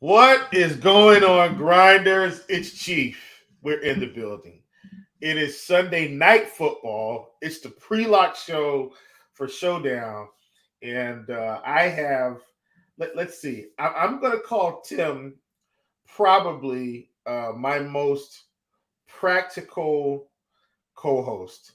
What is going on, grinders? It's Chief. We're in the building. It is Sunday night football. It's the pre-lock show for Showdown. And I have, let's see, I'm going to call Tim probably my most practical co-host.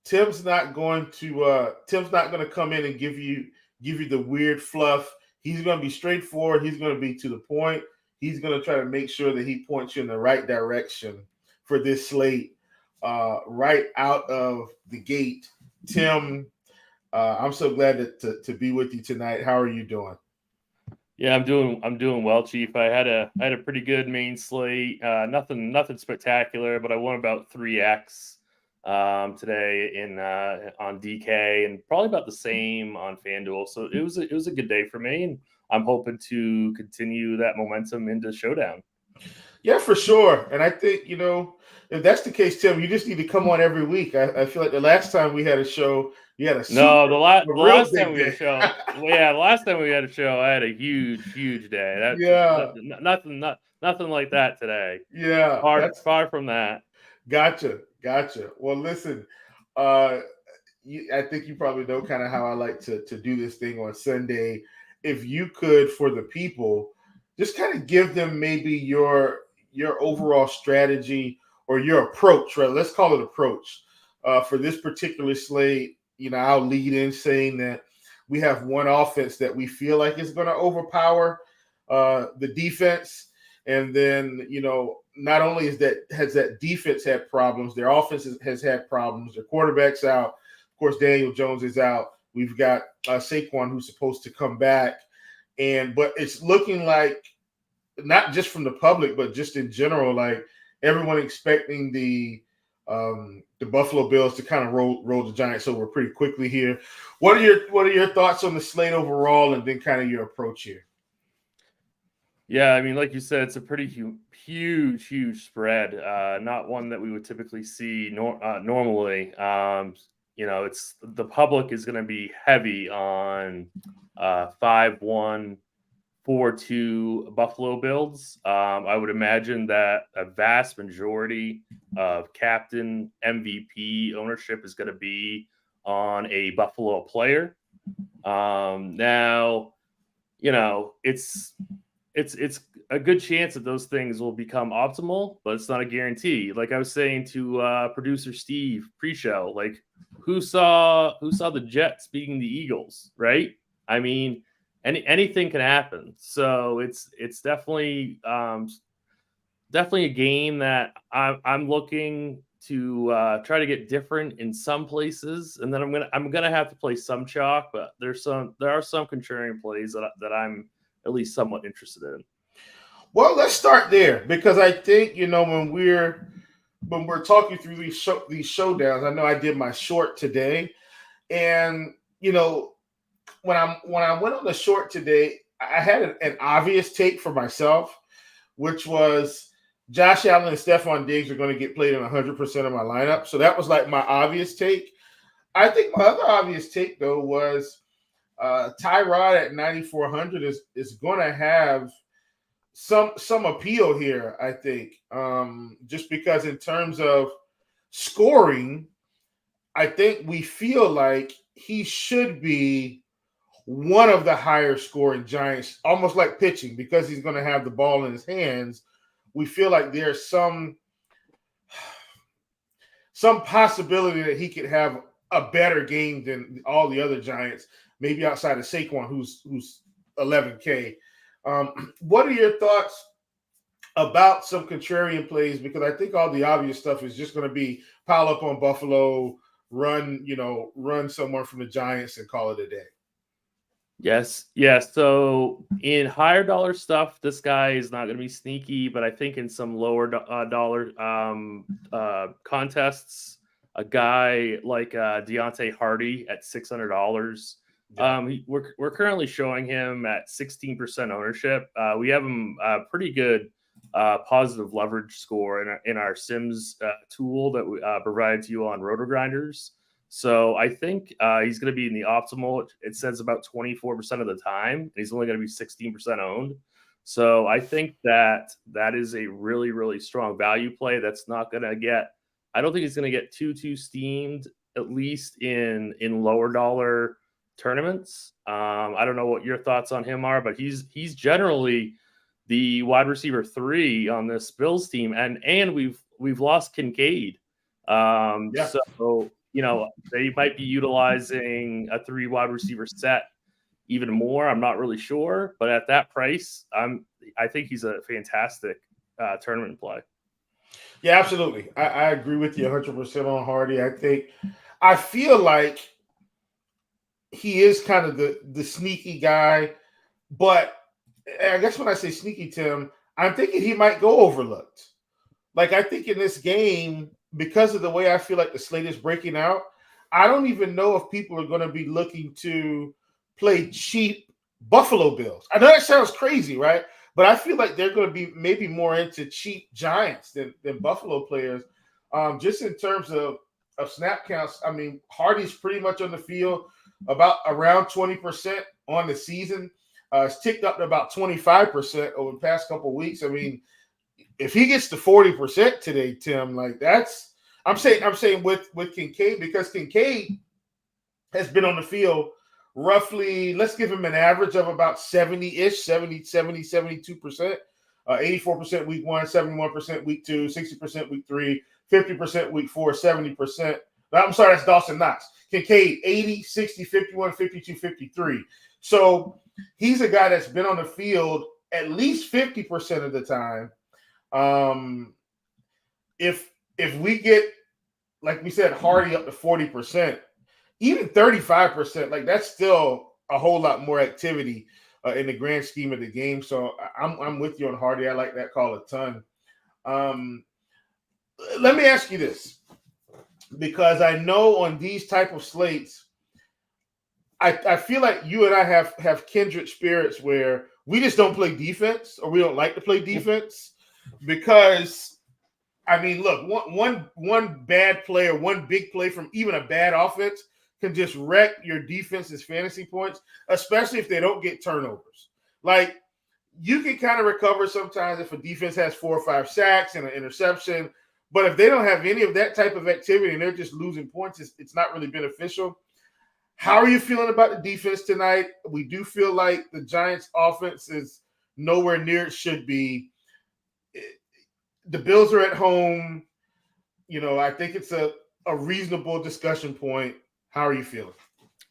Tim's not going to come in and give you the weird fluff. He's going to be straightforward. He's going to be to the point. He's going to try to make sure that he points you in the right direction for this slate right out of the gate. Tim, I'm so glad to be with you tonight. How are you doing? Yeah, I'm doing well, Chief. I had a pretty good main slate. Nothing spectacular, but I won about 3x today on DK, and probably about the same on FanDuel. So it was a good day for me, and I'm hoping to continue that momentum into Showdown. Yeah, for sure. And I think, if that's the case, Tim, you just need to come on every week. I feel like the last time we had a show, you had the last time we had a show. Well, yeah, the last time we had a show, I had a huge day. Nothing like that today. Yeah, far from that. Gotcha. Well, listen, I think you probably know kind of how I like to do this thing on Sunday. If you could, for the people, just kind of give them maybe your overall strategy or your approach, right? Let's call it approach for this particular slate. I'll lead in saying that we have one offense that we feel like is going to overpower the defense. And then, not only has that defense had problems, their offense has had problems. Their quarterback's out. Of course, Daniel Jones is out. We've got Saquon, who's supposed to come back. But it's looking like, not just from the public, but just in general, like everyone expecting the Buffalo Bills to kind of roll the Giants over pretty quickly here. What are your thoughts on the slate overall, and then kind of your approach here? Yeah, I mean, like you said, it's a pretty huge spread. Not one that we would typically see normally. It's the public is going to be heavy on 5-1, 4-2 Buffalo Bills. I would imagine that a vast majority of captain MVP ownership is going to be on a Buffalo player. Now, it's a good chance that those things will become optimal, but it's not a guarantee. Like I was saying to producer Steve pre-show, like who saw the Jets beating the Eagles, right? I mean, anything can happen. So it's definitely a game that I'm looking to try to get different in some places, and then I'm gonna have to play some chalk, but there are some contrarian plays that I'm at least somewhat interested in. Well, let's start there, because I think when we're talking through these showdowns, I know I did my short today, and when I went on the short today, I had an obvious take for myself, which was Josh Allen and Stephon Diggs are going to get played in 100% of my lineup. So that was like my obvious take. I think my other obvious take, though, was Tyrod at 9,400 is going to have some appeal here, I think, just because in terms of scoring, I think we feel like he should be one of the higher scoring Giants, almost like pitching, because he's going to have the ball in his hands. We feel like there's some possibility that he could have a better game than all the other Giants, maybe outside of Saquon, who's 11K. What are your thoughts about some contrarian plays? Because I think all the obvious stuff is just going to be pile up on Buffalo, run someone from the Giants and call it a day. Yes. Yeah. So in higher dollar stuff, this guy is not going to be sneaky, but I think in some lower dollar contests, a guy like Deontay Hardy at $600. We're currently showing him at 16% ownership. We have him pretty good positive leverage score in our Sims tool that we provide to you on RotoGrinders. So I think he's going to be in the optimal. It says about 24% of the time. And he's only going to be 16% owned. So I think that is a really, really strong value play. That's not going to get. I don't think it's going to get too steamed, at least in lower dollar tournaments. I don't know what your thoughts on him are, but he's generally the wide receiver 3 on this Bills team, and we've lost Kincaid. So they might be utilizing a 3 wide receiver set even more. I'm not really sure, but at that price, I think he's a fantastic tournament play. Yeah, absolutely. I agree with you 100% on Hardy. I feel like he is kind of the sneaky guy, but I guess when I say sneaky, Tim, I'm thinking he might go overlooked. Like, I think in this game, because of the way I feel like the slate is breaking out, I don't even know if people are going to be looking to play cheap Buffalo Bills. I know that sounds crazy, right? But I feel like they're going to be maybe more into cheap Giants than Buffalo players. Just in terms of snap counts, I mean, Hardy's pretty much on the field about around 20% on the season. It's ticked up to about 25% over the past couple of weeks. I mean, if he gets to 40% today, Tim, like I'm saying with Kincaid, because Kincaid has been on the field roughly, let's give him an average of about 70-ish, 72%, 84% week 1, 71% week 2, 60% week 3, 50% week 4, 70%. I'm sorry, that's Dawson Knox. Kincaid, 80, 60, 51, 52, 53. So he's a guy that's been on the field at least 50% of the time. If we get, like we said, Hardy up to 40%, even 35%, like that's still a whole lot more activity in the grand scheme of the game. So I'm with you on Hardy. I like that call a ton. Let me ask you this, because I know on these type of slates, I feel like you and I have kindred spirits where we just don't play defense, or we don't like to play defense, because I mean, look, one bad play or one big play from even a bad offense can just wreck your defense's fantasy points, especially if they don't get turnovers. Like, you can kind of recover sometimes if a defense has 4 or 5 sacks and an interception, but if they don't have any of that type of activity and they're just losing points, it's not really beneficial. How are you feeling about the defense tonight? We do feel like the Giants' offense is nowhere near it should be. The Bills are at home. I think it's a reasonable discussion point. How are you feeling?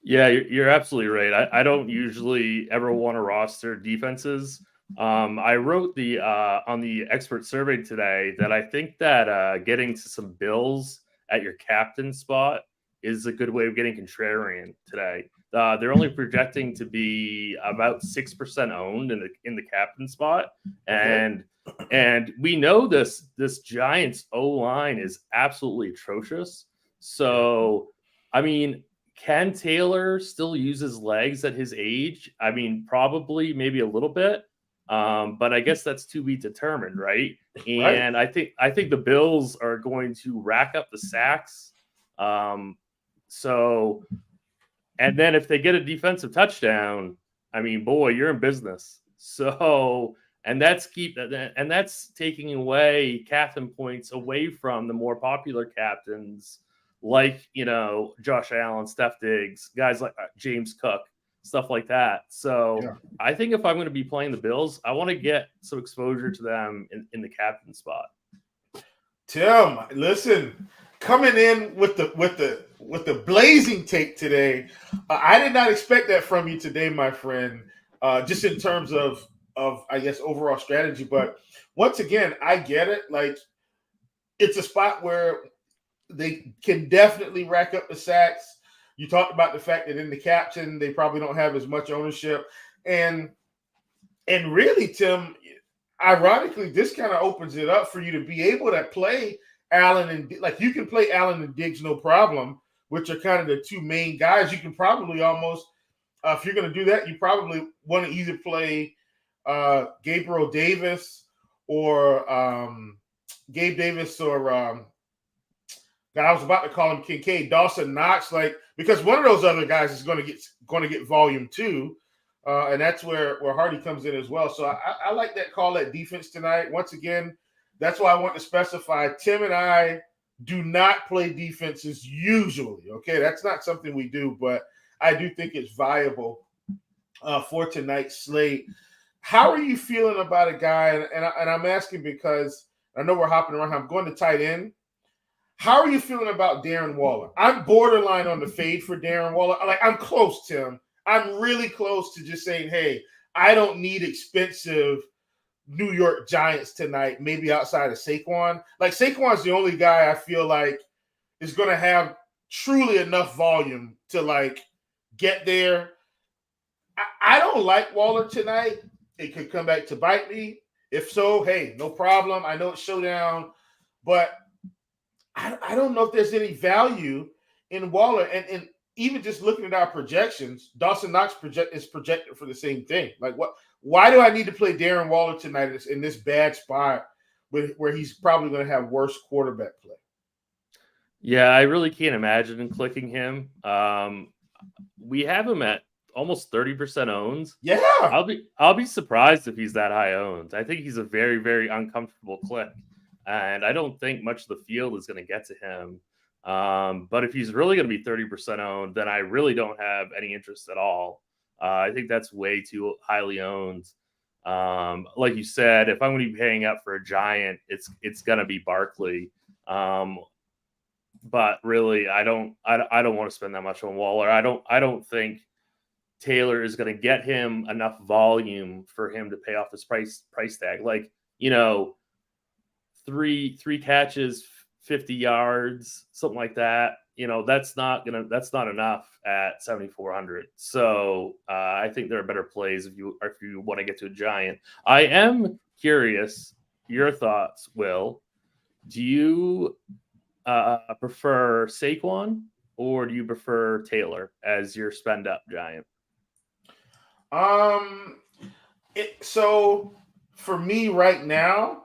Yeah, you're absolutely right. I don't usually ever want to roster defenses. I wrote on the expert survey today that I think that getting to some Bills at your captain spot is a good way of getting contrarian today. They're only projecting to be about 6% owned in the captain spot, and we know this Giants O-line is absolutely atrocious. So, I mean, can Taylor still use his legs at his age? I mean, probably, maybe a little bit, but I guess that's to be determined, right? And right. I think the Bills are going to rack up the sacks. So, and then if they get a defensive touchdown, I mean, boy, you're in business. So, and that's taking away captain points away from the more popular captains, like, Josh Allen, Steph Diggs, guys like James Cook, stuff like that. So yeah. I think if I'm going to be playing the Bills, I want to get some exposure to them in the captain spot. Tim, listen, coming in with the blazing take today. I did not expect that from you today, my friend. Just in terms of I guess overall strategy, but once again, I get it. Like, it's a spot where they can definitely rack up the sacks. You talked about the fact that in the captain, they probably don't have as much ownership. And really, Tim, ironically, this kind of opens it up for you to be able to play Allen and, like, you can play Allen and Diggs no problem, which are kind of the two main guys. You can probably almost, if you're going to do that, you probably want to either play Gabriel Davis or Gabe Davis or I was about to call him Kincaid, Dawson Knox, like, because one of those other guys is going to get volume too. And that's where Hardy comes in as well. So I like that call at defense tonight. Once again, that's why I want to specify Tim and I do not play defenses usually. Okay, that's not something we do, but I do think it's viable for tonight's slate. How are you feeling about a guy? And I'm asking because I know we're hopping around. I'm going to tight end. How are you feeling about Darren Waller? I'm borderline on the fade for Darren Waller. Like, I'm close, Tim. I'm really close to just saying, hey, I don't need expensive New York Giants tonight, maybe outside of Saquon. Like, Saquon's the only guy I feel like is going to have truly enough volume to, like, get there. I don't like Waller tonight. It could come back to bite me. If so, hey, no problem. I know it's showdown, but I don't know if there's any value in Waller. And even just looking at our projections, Dawson Knox is projected for the same thing. Like, what? Why do I need to play Darren Waller tonight in this bad spot where he's probably going to have worse quarterback play? Yeah, I really can't imagine clicking him. We have him at almost 30% owned. Yeah. I'll be surprised if he's that high owned. I think he's a very, very uncomfortable click. And I don't think much of the field is going to get to him. But if he's really going to be 30% owned, then I really don't have any interest at all. I think that's way too highly owned. Like you said, if I'm going to be paying up for a giant, it's going to be Barkley. But really, I don't want to spend that much on Waller. I don't think Taylor is going to get him enough volume for him to pay off his price tag. Like, three catches, 50 yards, something like that. That's not enough at 7,400. So I think there are better plays if you want to get to a giant. I am curious your thoughts, Will. Do you prefer Saquon or do you prefer Taylor as your spend up giant? So for me right now,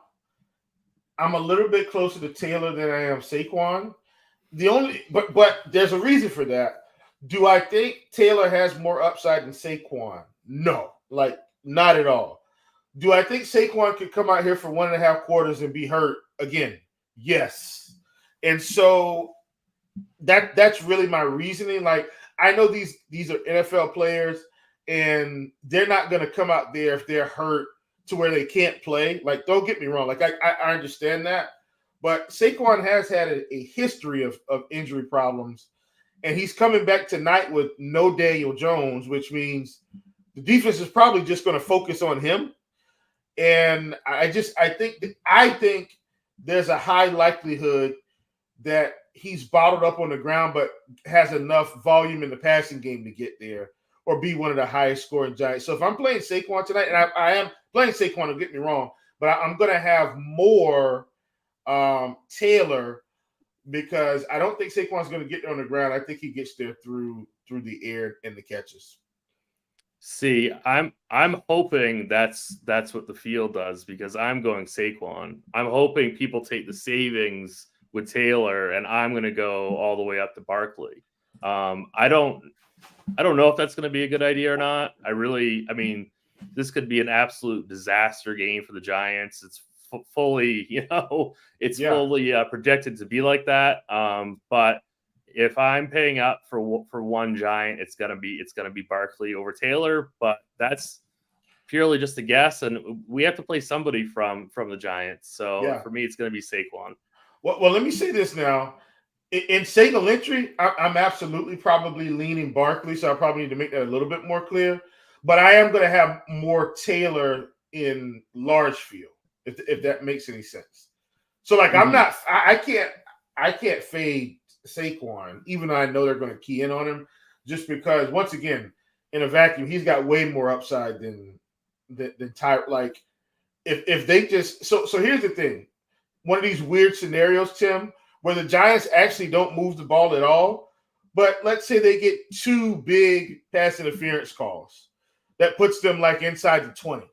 I'm a little bit closer to Taylor than I am Saquon. But there's a reason for that. Do I think Taylor has more upside than Saquon? No, like not at all. Do I think Saquon could come out here for 1.5 quarters and be hurt again? Yes. And so that's really my reasoning. Like, I know these are NFL players, and they're not going to come out there if they're hurt to where they can't play. Like, don't get me wrong. Like, I understand that. But Saquon has had a history of injury problems, and he's coming back tonight with no Daniel Jones, which means the defense is probably just going to focus on him. And I think there's a high likelihood that he's bottled up on the ground, but has enough volume in the passing game to get there or be one of the highest scoring Giants. So if I'm playing Saquon tonight, and I am playing Saquon, don't get me wrong, but I'm going to have more Taylor, because I don't think Saquon's going to get there on the ground. I think he gets there through the air and the catches. See, I'm hoping that's what the field does, because I'm going Saquon. I'm hoping people take the savings with Taylor, and I'm going to go all the way up to Barkley. I don't know if that's going to be a good idea or not. This could be an absolute disaster game for the Giants. It's fully, fully projected to be like that. But if I'm paying up for one giant, it's gonna be Barkley over Taylor. But that's purely just a guess, and we have to play somebody from the Giants. So for me, it's gonna be Saquon. Well, let me say this now. In single entry, I'm absolutely probably leaning Barkley, so I probably need to make that a little bit more clear. But I am going to have more Taylor in large field, if that makes any sense. So, like, I can't fade Saquon, even though I know they're going to key in on him, just because, once again, in a vacuum, he's got way more upside than Ty. Like, if they just so here's the thing. One of these weird scenarios, Tim, where the Giants actually don't move the ball at all, but let's say they get 2 big pass interference calls that puts them like inside the 20,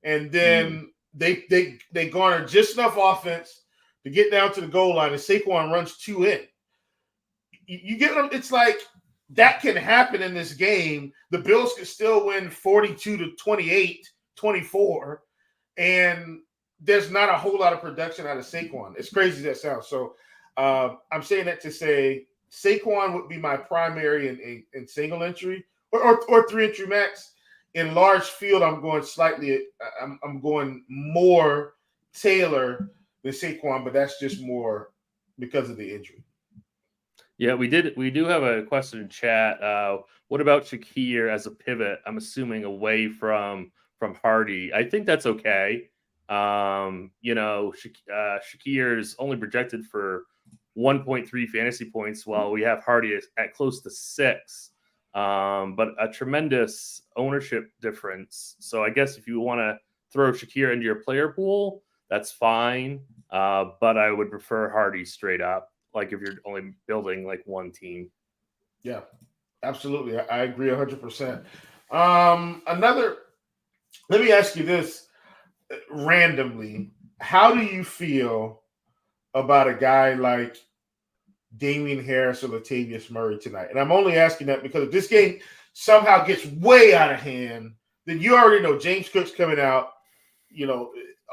and then they garner just enough offense to get down to the goal line, and Saquon runs 2 in. You get them. It's like that can happen in this game. The Bills could still win 42-28, 24, and there's not a whole lot of production out of Saquon. It's crazy that sounds. So I'm saying that to say Saquon would be my primary in single entry or 3-entry max. In large field, I'm going I'm going more Taylor than Saquon, but that's just more because of the injury. Yeah, we do have a question in chat. What about Shakir as a pivot? I'm assuming away from Hardy. I think that's okay. Shakir's only projected for 1.3 fantasy points, while we have Hardy at close to 6. But a tremendous ownership difference. So I guess if you want to throw Shakir into your player pool, that's fine. But I would prefer Hardy straight up, like if you're only building like one team. Yeah, absolutely. I agree 100%. Let me ask you this randomly. How do you feel about a guy like Damian Harris or Latavius Murray tonight? And I'm only asking that because if this game somehow gets way out of hand, then you already know James Cook's coming out.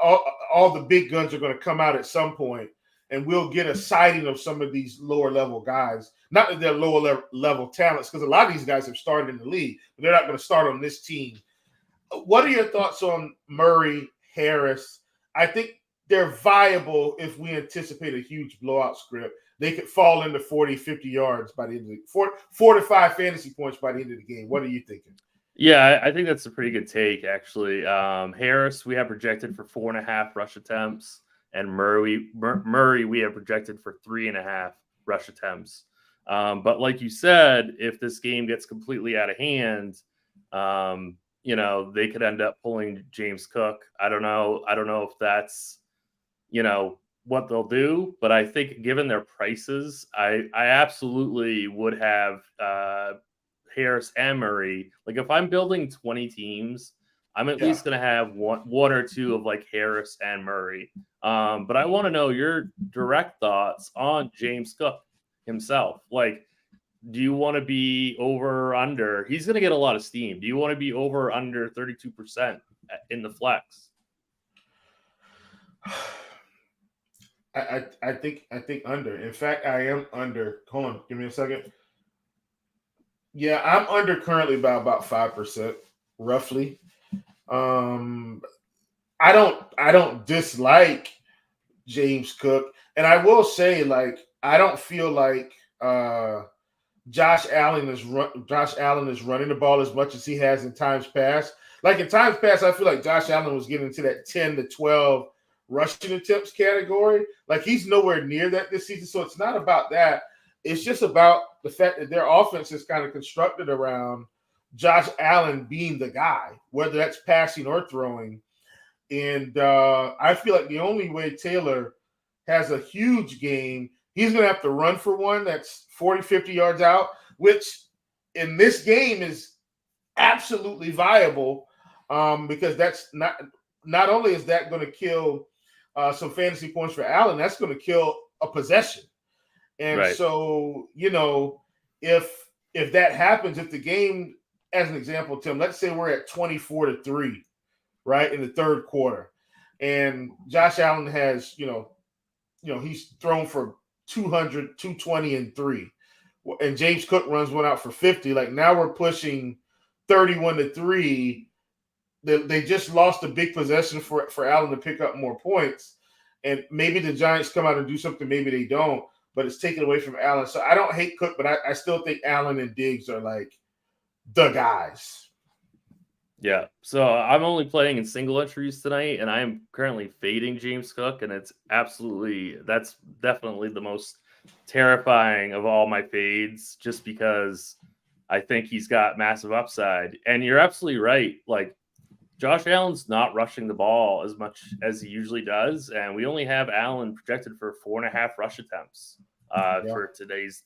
All the big guns are going to come out at some point, and we'll get a sighting of some of these lower level guys. Not that they're lower level talents, because a lot of these guys have started in the league, but they're not going to start on this team. What are your thoughts on Murray, Harris? I think they're viable if we anticipate a huge blowout script. They could fall into 40, 50 yards by the end of the 4 to 5 fantasy points by the end of the game. What are you thinking? Yeah, I think that's a pretty good take, actually. Harris, we have projected for 4.5 rush attempts, and Murray, we have projected for 3.5 rush attempts. But like you said, if this game gets completely out of hand, they could end up pulling James Cook. I don't know if that's, what they'll do, but I think given their prices, I absolutely would have Harris and Murray. Like if I'm building 20 teams, I'm at least going to have one or two of like Harris and Murray. But I want to know your direct thoughts on James Cook himself. Like, do you want to be over or under? He's going to get a lot of steam. Do you want to be over or under 32% in the flex? I think under. In fact, I am under. Hold on, give me a second. Yeah, I'm under currently by about 5%, roughly. I don't dislike James Cook, and I will say, like, I don't feel like Josh Allen is running the ball as much as he has in times past. Like in times past, I feel like Josh Allen was getting into that 10 to 12 rushing attempts category. Like he's nowhere near that this season. So it's not about that. It's just about the fact that their offense is kind of constructed around Josh Allen being the guy, whether that's passing or throwing. And I feel like the only way Taylor has a huge game, he's going to have to run for one that's 40, 50 yards out, which in this game is absolutely viable because that's not only is that going to kill some fantasy points for Allen, that's going to kill a possession. And right. So, if that happens, if the game, as an example, Tim, let's say we're at 24-3, right, in the third quarter, and Josh Allen has, he's thrown for 200, 220, and 3, and James Cook runs one out for 50. Like now we're pushing 31-3. They just lost a big possession for Allen to pick up more points, and maybe the Giants come out and do something. Maybe they don't, but it's taken away from Allen. So I don't hate Cook, but I still think Allen and Diggs are like the guys. Yeah. So I'm only playing in single entries tonight, and I'm currently fading James Cook, and that's definitely the most terrifying of all my fades, just because I think he's got massive upside. And you're absolutely right. Like Josh Allen's not rushing the ball as much as he usually does, and we only have Allen projected for 4.5 rush attempts for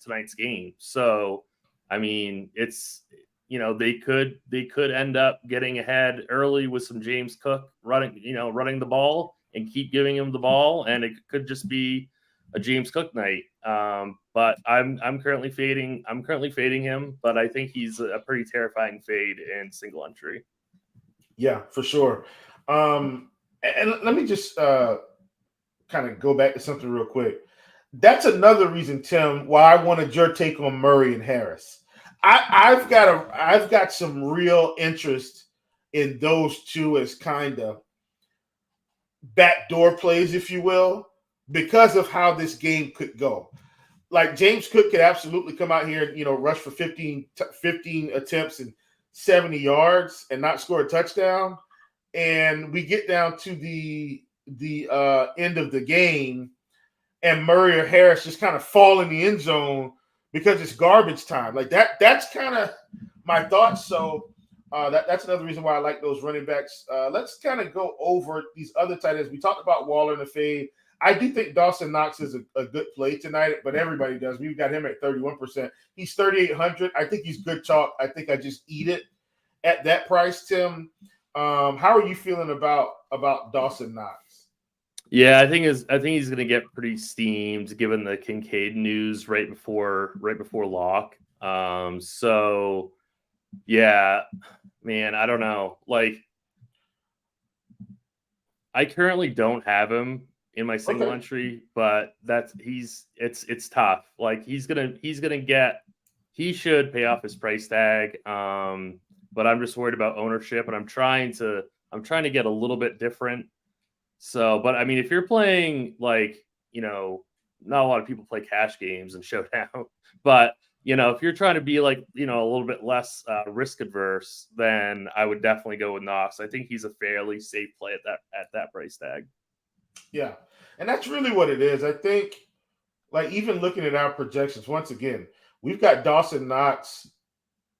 tonight's game. So, I mean, it's they could end up getting ahead early with some James Cook running the ball and keep giving him the ball, and it could just be a James Cook night. But I'm currently fading him, but I think he's a pretty terrifying fade in single entry. Yeah, for sure. And let me just kind of go back to something real quick. That's another reason, Tim, why I wanted your take on Murray and Harris. I've got some real interest in those two as kind of backdoor plays, if you will, because of how this game could go. Like James Cook could absolutely come out here and rush for 15 attempts and 70 yards and not score a touchdown. And we get down to the end of the game, and Murray or Harris just kind of fall in the end zone because it's garbage time. Like that's kind of my thoughts. So that's another reason why I like those running backs. Let's kind of go over these other tight ends. We talked about Waller and the fade. I do think Dawson Knox is a good play tonight, but everybody does. We've got him at 31%. He's 3,800. I think he's good chalk. I think I just eat it at that price, Tim. How are you feeling about Dawson Knox? Yeah, I think he's going to get pretty steamed given the Kincaid news right before lock. So yeah, man, I don't know. Like, I currently don't have him in my single entry, but it's tough. Like he should pay off his price tag. But I'm just worried about ownership, and I'm trying to get a little bit different. So, but I mean, if you're playing not a lot of people play cash games and Showdown, but if you're trying to be a little bit less risk adverse, then I would definitely go with Knox. I think he's a fairly safe play at that price tag. Yeah, and that's really what it is. I think, even looking at our projections, once again, we've got Dawson Knox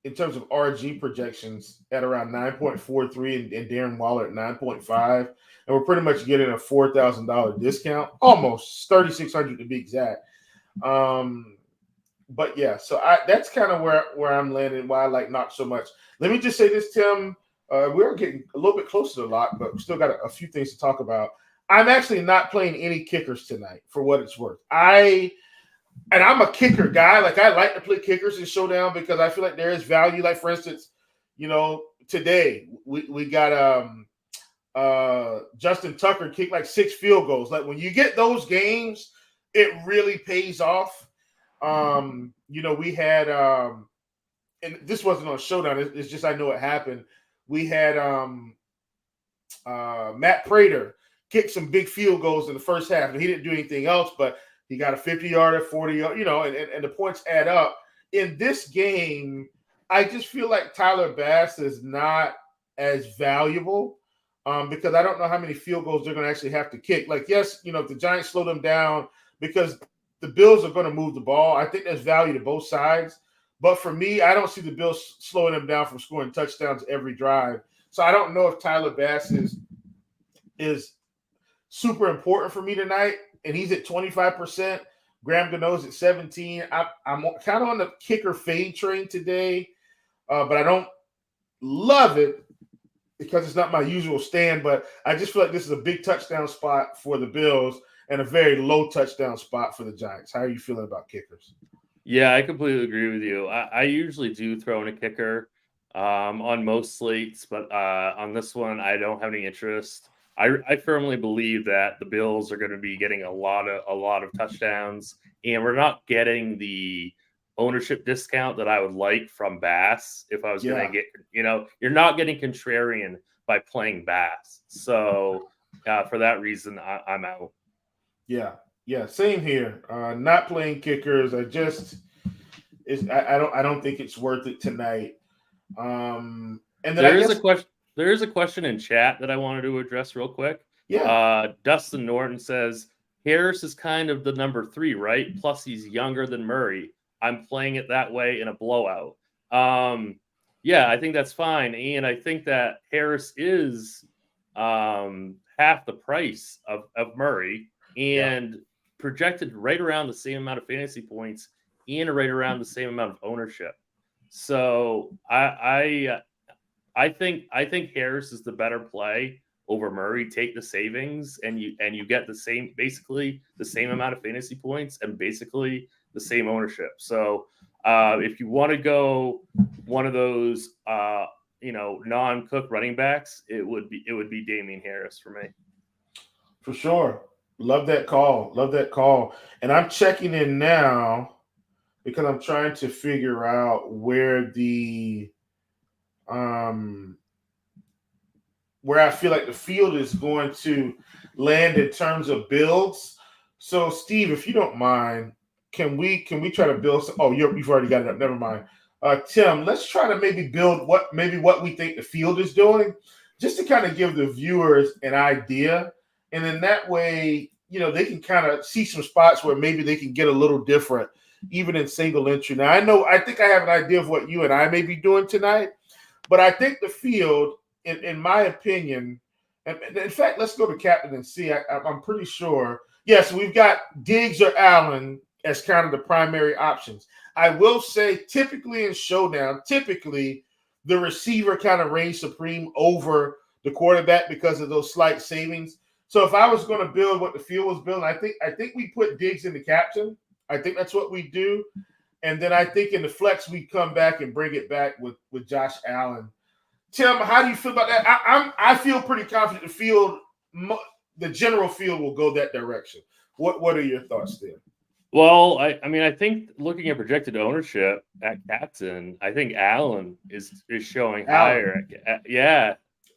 in terms of RG projections at around 9.43 and Darren Waller at 9.5. And we're pretty much getting a $4,000 discount, almost 3,600 to be exact. But yeah, so that's kind of where I'm landing, why I like Knox so much. Let me just say this, Tim. We're getting a little bit closer to lock, but we still got a few things to talk about. I'm actually not playing any kickers tonight, for what it's worth. I'm a kicker guy. Like, I like to play kickers in Showdown because I feel like there is value. Like, for instance, today we got Justin Tucker kicked 6 field goals. Like, when you get those games, it really pays off. We had and this wasn't on Showdown. It's just I know it happened. We had Matt Prater kicked some big field goals in the first half, and he didn't do anything else, but he got a 50-yarder, 40-yard, and the points add up. In this game, I just feel like Tyler Bass is not as valuable because I don't know how many field goals they're going to actually have to kick. Yes, if the Giants slow them down because the Bills are going to move the ball, I think there's value to both sides. But for me, I don't see the Bills slowing them down from scoring touchdowns every drive. So I don't know if Tyler Bass is super important for me tonight, and he's at 25%. Graham Gano's at 17. I'm kind of on the kicker fade train today, but I don't love it because it's not my usual stand. But I just feel like this is a big touchdown spot for the Bills and a very low touchdown spot for the Giants. How are you feeling about kickers? Yeah, I completely agree with you. I usually do throw in a kicker on most slates, but on this one, I don't have any interest. I firmly believe that the Bills are going to be getting a lot of touchdowns, and we're not getting the ownership discount that I would like from Bass. If I was going to get, you're not getting contrarian by playing Bass. So for that reason, I'm out. Yeah, same here. Not playing kickers. I don't think it's worth it tonight. And then there is a question. There is a question in chat that I wanted to address real quick. Yeah. Dustin Norton says Harris is kind of the number 3, right? Plus he's younger than Murray. I'm playing it that way in a blowout. Yeah, I think that's fine. And I think that Harris is half the price of Murray and projected right around the same amount of fantasy points and right around the same amount of ownership. So I think Harris is the better play, over Murray, take the savings, and you get basically the same amount of fantasy points and basically the same ownership. So if you want to go one of those non-Cook running backs, it would be Damian Harris for me. For sure. Love that call. And I'm checking in now because I'm trying to figure out where where I feel like the field is going to land in terms of builds. So, Steve, if you don't mind, can we try to build some? Oh, you've already got it up. Never mind. Tim, let's try to maybe build what we think the field is doing, just to kind of give the viewers an idea. And then that way, they can kind of see some spots where maybe they can get a little different, even in single entry. Now, I think I have an idea of what you and I may be doing tonight, but I think the field, in my opinion, and in fact, let's go to captain and see. I'm pretty sure. Yes, we've got Diggs or Allen as kind of the primary options. I will say, typically in Showdown, the receiver kind of reigns supreme over the quarterback because of those slight savings. So if I was going to build what the field was building, I think we put Diggs in the captain. I think that's what we do. And then I think in the flex, we come back and bring it back with Josh Allen. Tim, how do you feel about that? I feel pretty confident the general field will go that direction. What are your thoughts there? Well, I think looking at projected ownership at captain, I think Allen is showing higher.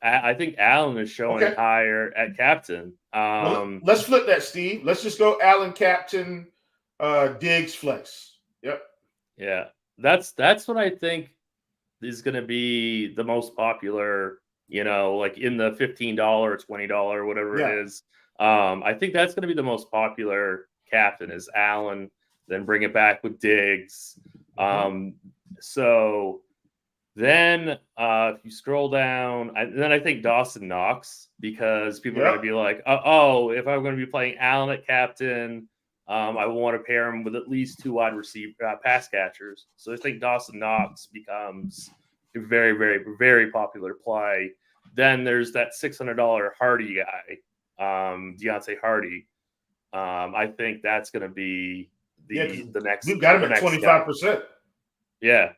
I think Allen is showing higher at captain. Well, let's flip that, Steve. Let's just go Allen captain, Diggs flex. Yep. Yeah, that's what I think is going to be the most popular. Like in the $15, $20, whatever it is. I think that's going to be the most popular captain is Allen. Then bring it back with Diggs. So then if you scroll down, then I think Dawson Knox, because people are going to be like, if I'm going to be playing Allen at captain, I want to pair him with at least two wide receiver pass catchers. So I think Dawson Knox becomes a very, very, very popular play. Then there's that $600 Hardy guy, Deontay Hardy. I think that's going to be the next. We've got him at 25%. Yeah.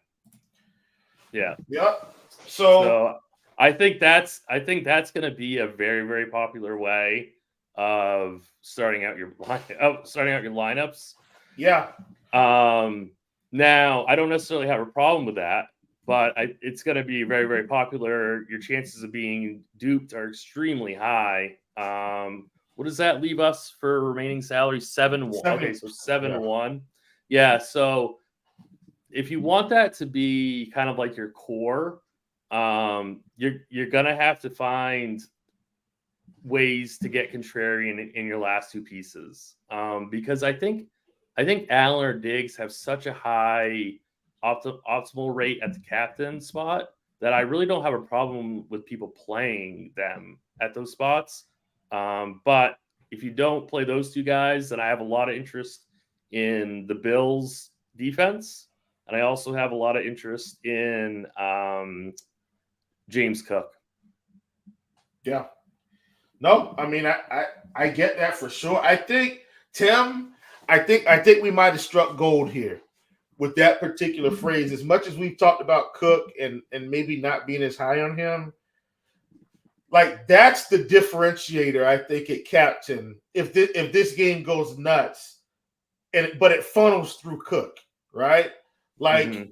Yep. So I think that's going to be a very, very popular way of starting out your lineups. Yeah. Now I don't necessarily have a problem with that, but it's going to be very, very popular. Your chances of being duped are extremely high. What does that leave us for remaining salary? 7-1. Okay, so 7-1. Yeah. So if you want that to be kind of like your core, you're gonna have to find ways to get Contrarian in your last two pieces. Because I think Allen or Diggs have such a high optimal rate at the captain spot that I really don't have a problem with people playing them at those spots. But if you don't play those two guys, then I have a lot of interest in the Bills defense. And I also have a lot of interest in James Cook. Yeah. No, I mean, I get that for sure. I think, Tim, I think we might have struck gold here with that particular phrase. As much as we've talked about Cook and maybe not being as high on him, like that's the differentiator, I think, at captain. If this game goes nuts, but it funnels through Cook, right? Like,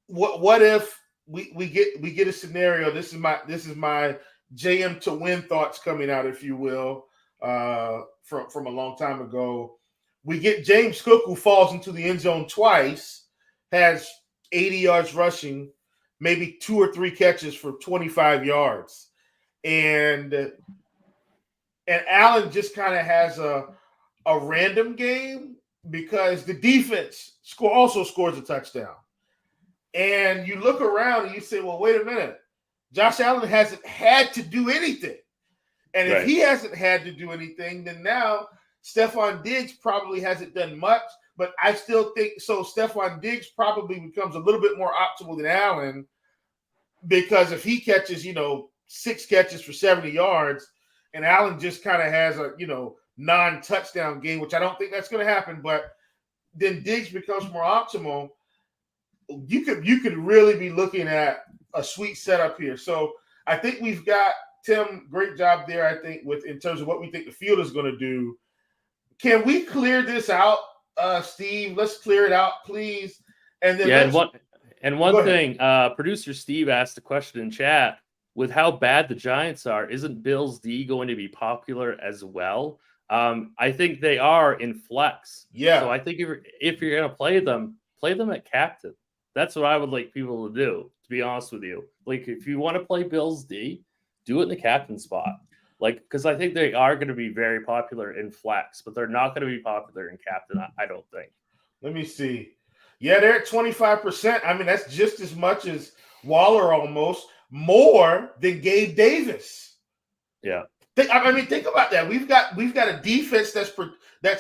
what if we get a scenario? This is my JM to win thoughts coming out, if you will, from a long time ago. We get James Cook, who falls into the end zone twice, has 80 yards rushing, maybe 2 or 3 catches for 25 yards. And Allen just kind of has a random game because the defense also scores a touchdown. And you look around and you say, well, wait a minute. Josh Allen hasn't had to do anything. And if he hasn't had to do anything, then now Stephon Diggs probably hasn't done much. But I still think so. Stephon Diggs probably becomes a little bit more optimal than Allen, because if he catches, 6 catches for 70 yards, and Allen just kind of has a non-touchdown game, which I don't think that's going to happen. But then Diggs becomes more optimal. You could really be looking at a sweet setup here. So I think we've got Tim. Great job there. I think in terms of what we think the field is going to do. Can we clear this out, Steve? Let's clear it out, please. And then one thing, producer Steve asked a question in chat. With how bad the Giants are, isn't Bills D going to be popular as well? I think they are in flex. Yeah. So I think if you're going to play them at captain. That's what I would like people to do, to be honest with you. Like, if you want to play Bills D, do it in the captain spot. Like, because I think they are going to be very popular in flex, but they're not going to be popular in captain, I don't think. Let me see. Yeah, they're at 25%. I mean, that's just as much as Waller, almost more than Gabe Davis. Yeah. Think about that. We've got a defense that's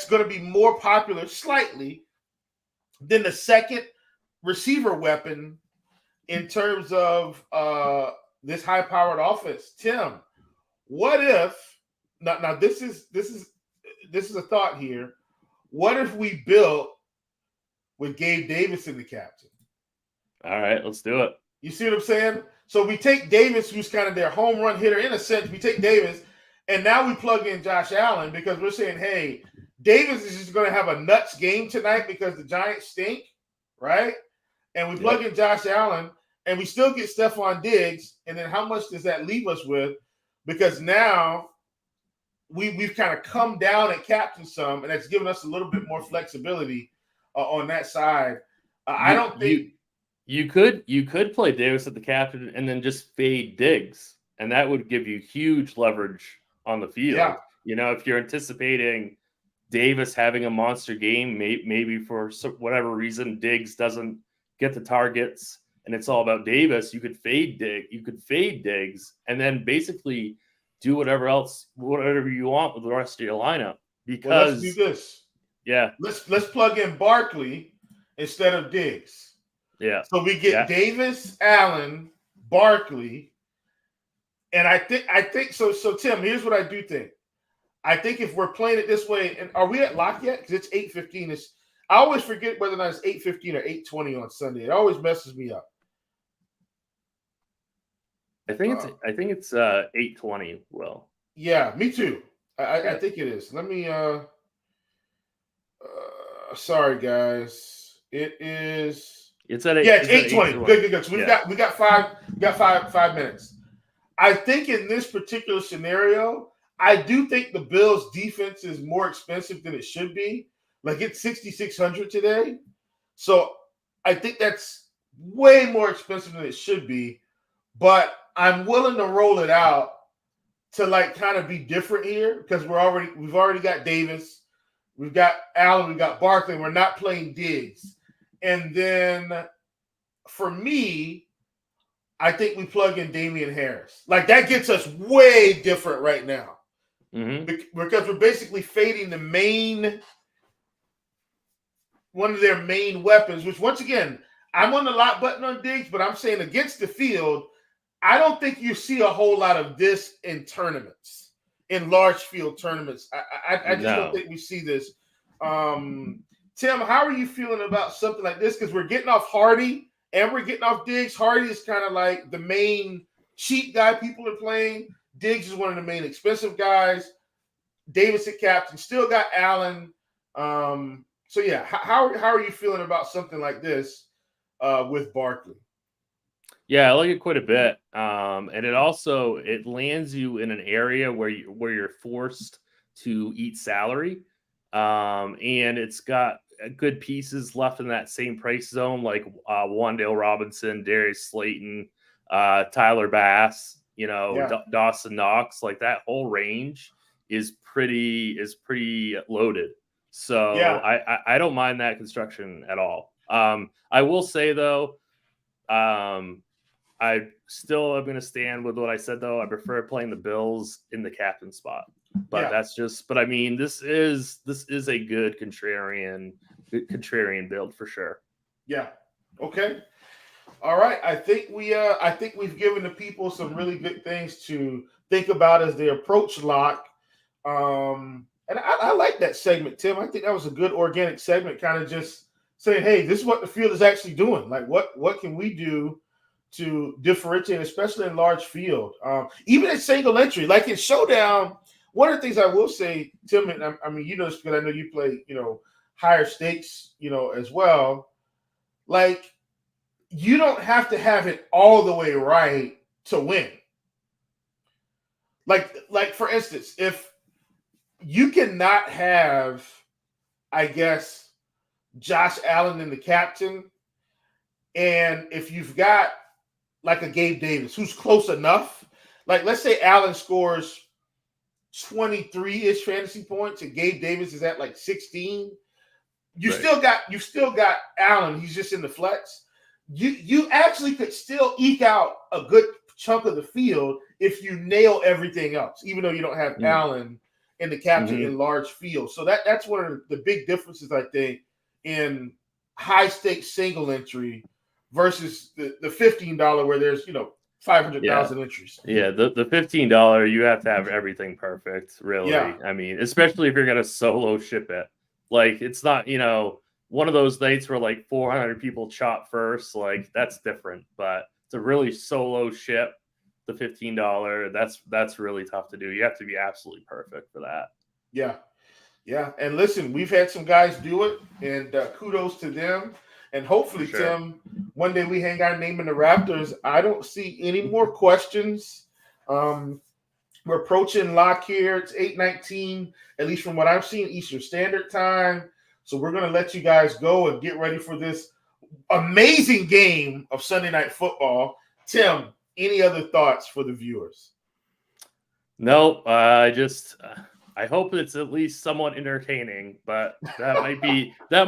going to be more popular slightly than the second receiver weapon in terms of this high-powered offense. Tim, what if now this is a thought here. What if we built with Gabe Davis in the captain? All right, let's do it. You see what I'm saying? So we take Davis, who's kind of their home run hitter in a sense. We take Davis, and now we plug in Josh Allen because we're saying, hey, Davis is just going to have a nuts game tonight because the Giants stink, right? And we plug in Josh Allen, and we still get Stephon Diggs. And then how much does that leave us with? Because now we've kind of come down at captain some, and that's given us a little bit more flexibility on that side. I don't think you could play Davis at the captain and then just fade Diggs, and that would give you huge leverage on the field. Yeah. If you're anticipating Davis having a monster game, maybe for whatever reason Diggs doesn't get the targets, and it's all about Davis. You could fade Diggs, and then basically do whatever you want with the rest of your lineup. Because let's do this. Yeah, let's plug in Barkley instead of Diggs. Yeah. So we get Davis, Allen, Barkley, and I think so. So Tim, here's what I do think. I think if we're playing it this way, and are we at lock yet? Because it's 8:15. I always forget whether or not it's 8:15 or 8:20 on Sunday. It always messes me up. I think it's 8:20. Will. Yeah, me too. I think it is. Let me. Sorry guys, it is. It's at 8. Yeah, it's 8:20. Good. So we got 5 minutes. I think in this particular scenario, I do think the Bills' defense is more expensive than it should be. Like, it's $6,600 today. So I think that's way more expensive than it should be. But I'm willing to roll it out to like kind of be different here because we've already got Davis, we've got Allen, we've got Barkley, and we're not playing Diggs. And then for me, I think we plug in Damian Harris. Like, that gets us way different right now. Mm-hmm. Because we're basically fading one of their main weapons, which once again, I'm on the lock button on Diggs, but I'm saying against the field, I don't think you see a whole lot of this in tournaments, in large field tournaments. I just don't think we see this. Tim, how are you feeling about something like this? Because we're getting off Hardy and we're getting off Diggs. Hardy is kind of like the main cheap guy people are playing. Diggs is one of the main expensive guys. Davis at captain, still got Allen. So yeah, how are you feeling about something like this with Barkley? Yeah, I like it quite a bit, and it lands you in an area where you're forced to eat salary, and it's got good pieces left in that same price zone, like Wan'Dale Robinson, Darius Slayton, Tyler Bass, Dawson Knox. Like, that whole range is pretty loaded. So yeah. I don't mind that construction at all. I will say though, I still am going to stand with what I said, though. I prefer playing the Bills in the captain spot, but but I mean, this is a good contrarian build for sure. Yeah. Okay. All right. I think we've given the people some really good things to think about as they approach lock. And I like that segment, Tim. I think that was a good organic segment, kind of just saying, hey, this is what the field is actually doing. Like, what can we do to differentiate, especially in large field? Even in single entry, like in Showdown, one of the things I will say, Tim, and I mean, you know this because I know you play, higher stakes, as well. Like, you don't have to have it all the way right to win. Like for instance, if you cannot have, I guess, Josh Allen in the captain, and if you've got like a Gabe Davis who's close enough, like let's say Allen scores 23-ish fantasy points and Gabe Davis is at like 16, you Right. still got Allen. He's just in the flex. You actually could still eke out a good chunk of the field if you nail everything else, even though you don't have Allen in the captain in large fields. So that's one of the big differences, I think, in high stakes single entry versus the $15 where there's 500,000 entries. Yeah, the $15 you have to have everything perfect, really. Yeah. I mean, especially if you're gonna solo ship it. Like it's not, one of those nights where like 400 people chop first, like that's different. But to really solo ship the $15, that's really tough to do. You have to be absolutely perfect for that. Yeah. Yeah. And listen, we've had some guys do it, and kudos to them. And hopefully, Sure. Tim, one day we hang our name in the Raptors. I don't see any more questions. We're approaching lock here. It's 8:19, at least from what I've seen, Eastern Standard Time. So we're going to let you guys go and get ready for this amazing game of Sunday Night Football. Tim, any other thoughts for the viewers? No, I hope it's at least somewhat entertaining, but that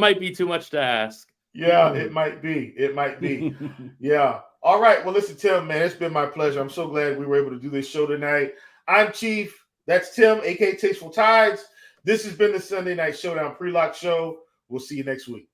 might be too much to ask. Yeah, it might be. It might be. Yeah. All right. Well, listen, Tim, man, it's been my pleasure. I'm so glad we were able to do this show tonight. I'm Chief. That's Tim, a.k.a. Tasteful Tides. This has been the Sunday Night Showdown Pre-Lock Show. We'll see you next week.